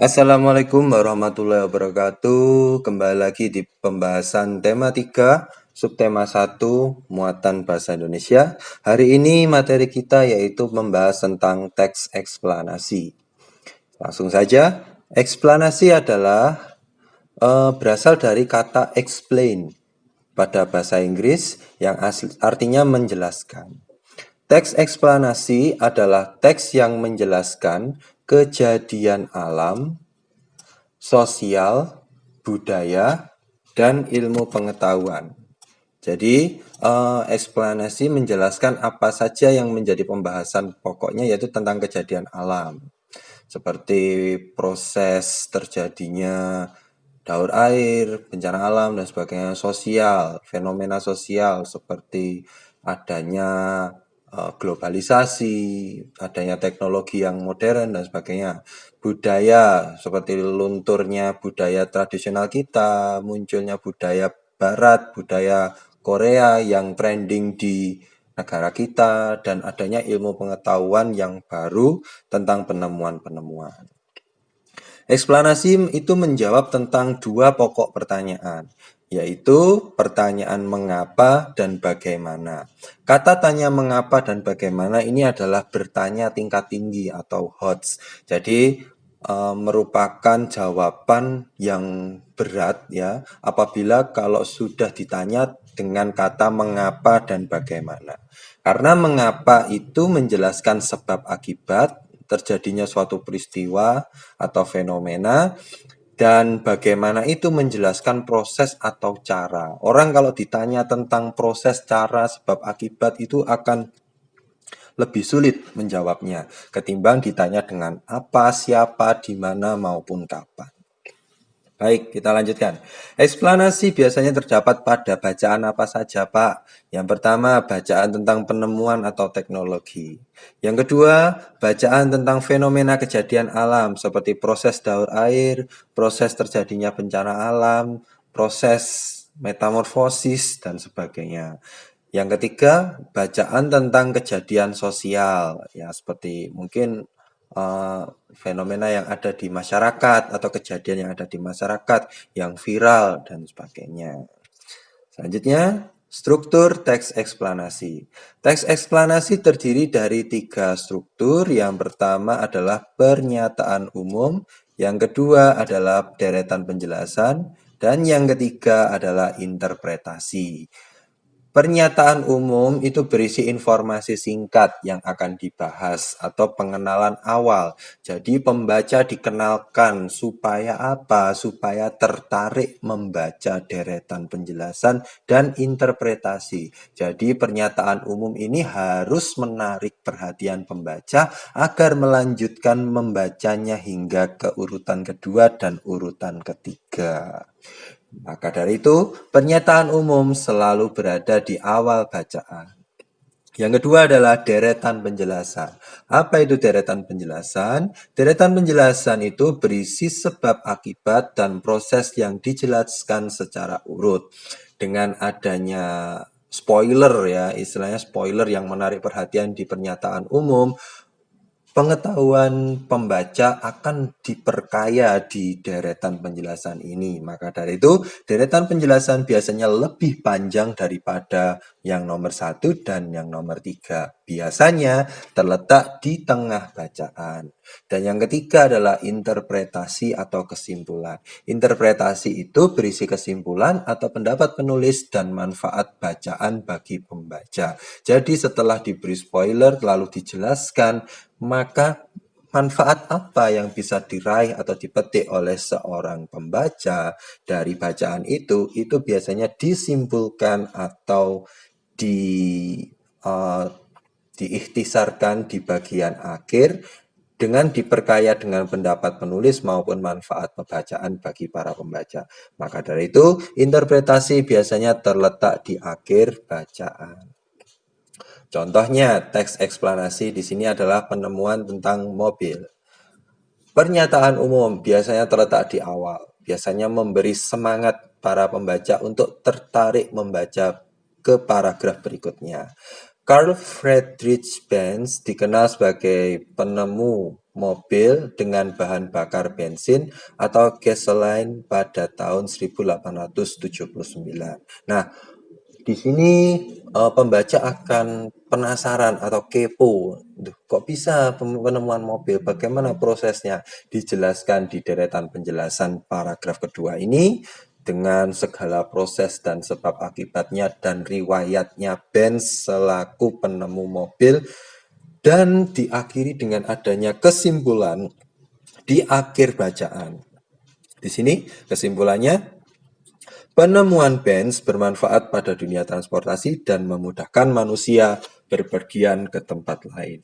Assalamualaikum warahmatullahi wabarakatuh. Kembali lagi di pembahasan tema 3, subtema 1, muatan bahasa Indonesia. Hari ini materi kita yaitu membahas tentang teks eksplanasi. Langsung saja, eksplanasi adalah berasal dari kata explain pada bahasa Inggris yang artinya menjelaskan. Teks eksplanasi adalah teks yang menjelaskan kejadian alam, sosial, budaya, dan ilmu pengetahuan. Jadi, eksplanasi menjelaskan apa saja yang menjadi pembahasan pokoknya yaitu tentang kejadian alam. Seperti proses terjadinya daur air, bencana alam, dan sebagainya. Sosial, fenomena sosial seperti adanya globalisasi, adanya teknologi yang modern, dan sebagainya. Budaya, seperti lunturnya budaya tradisional kita, munculnya budaya barat, budaya Korea yang trending di negara kita, dan adanya ilmu pengetahuan yang baru tentang penemuan-penemuan. Eksplanasi itu menjawab tentang dua pokok pertanyaan, yaitu pertanyaan mengapa dan bagaimana. Kata tanya mengapa dan bagaimana ini adalah bertanya tingkat tinggi atau HOTS. Jadi merupakan jawaban yang berat ya apabila kalau sudah ditanya dengan kata mengapa dan bagaimana. Karena mengapa itu menjelaskan sebab akibat terjadinya suatu peristiwa atau fenomena, dan bagaimana itu menjelaskan proses atau cara. Orang kalau ditanya tentang proses, cara, sebab akibat itu akan lebih sulit menjawabnya ketimbang ditanya dengan apa, siapa, di mana maupun kapan. Baik, kita lanjutkan. Eksplanasi biasanya terdapat pada bacaan apa saja, Pak? Yang pertama, bacaan tentang penemuan atau teknologi. Yang kedua, bacaan tentang fenomena kejadian alam seperti proses daur air, proses terjadinya bencana alam, proses metamorfosis, dan sebagainya. Yang ketiga, bacaan tentang kejadian sosial, ya seperti mungkin fenomena yang ada di masyarakat atau kejadian yang ada di masyarakat yang viral dan sebagainya. Selanjutnya, struktur teks eksplanasi. Teks eksplanasi terdiri dari 3 struktur. Yang pertama adalah pernyataan umum, yang kedua adalah deretan penjelasan, dan yang ketiga adalah interpretasi. Pernyataan umum itu berisi informasi singkat yang akan dibahas atau pengenalan awal. Jadi pembaca dikenalkan supaya apa? Supaya tertarik membaca deretan penjelasan dan interpretasi. Jadi pernyataan umum ini harus menarik perhatian pembaca agar melanjutkan membacanya hingga ke urutan kedua dan urutan ketiga. Maka dari itu, pernyataan umum selalu berada di awal bacaan. Yang kedua adalah deretan penjelasan. Apa itu deretan penjelasan? Deretan penjelasan itu berisi sebab akibat dan proses yang dijelaskan secara urut. Dengan adanya spoiler ya, istilahnya spoiler yang menarik perhatian di pernyataan umum, pengetahuan pembaca akan diperkaya di deretan penjelasan ini. Maka dari itu, deretan penjelasan biasanya lebih panjang daripada yang nomor 1 dan yang nomor 3. Biasanya terletak di tengah bacaan. Dan yang ketiga adalah interpretasi atau kesimpulan. Interpretasi itu berisi kesimpulan atau pendapat penulis dan manfaat bacaan bagi pembaca. Jadi setelah diberi spoiler lalu dijelaskan, maka manfaat apa yang bisa diraih atau dipetik oleh seorang pembaca dari bacaan itu biasanya disimpulkan atau diikhtisarkan di bagian akhir dengan diperkaya dengan pendapat penulis maupun manfaat pembacaan bagi para pembaca. Maka dari itu, interpretasi biasanya terletak di akhir bacaan. Contohnya, teks eksplanasi di sini adalah penemuan tentang mobil. Pernyataan umum biasanya terletak di awal, biasanya memberi semangat para pembaca untuk tertarik membaca ke paragraf berikutnya. Carl Friedrich Benz dikenal sebagai penemu mobil dengan bahan bakar bensin atau gasoline pada tahun 1879. Nah, di sini pembaca akan penasaran atau kepo. Duh, kok bisa penemuan mobil? Bagaimana prosesnya? Dijelaskan di deretan penjelasan paragraf kedua ini dengan segala proses dan sebab akibatnya dan riwayatnya Benz selaku penemu mobil, dan diakhiri dengan adanya kesimpulan di akhir bacaan. Di sini kesimpulannya, penemuan Benz bermanfaat pada dunia transportasi dan memudahkan manusia berpergian ke tempat lain.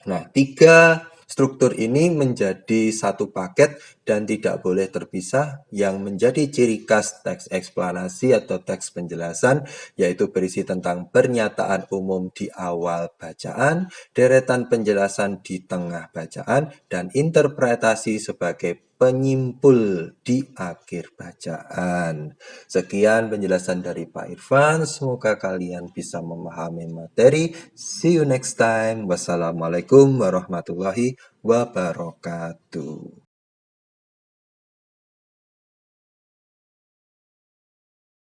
Nah, tiga struktur ini menjadi satu paket dan tidak boleh terpisah, yang menjadi ciri khas teks eksplanasi atau teks penjelasan, yaitu berisi tentang pernyataan umum di awal bacaan, deretan penjelasan di tengah bacaan, dan interpretasi sebagai penyimpul di akhir bacaan. Sekian penjelasan dari Pak Irfan. Semoga kalian bisa memahami materi. See you next time. Wassalamualaikum warahmatullahi wabarakatuh.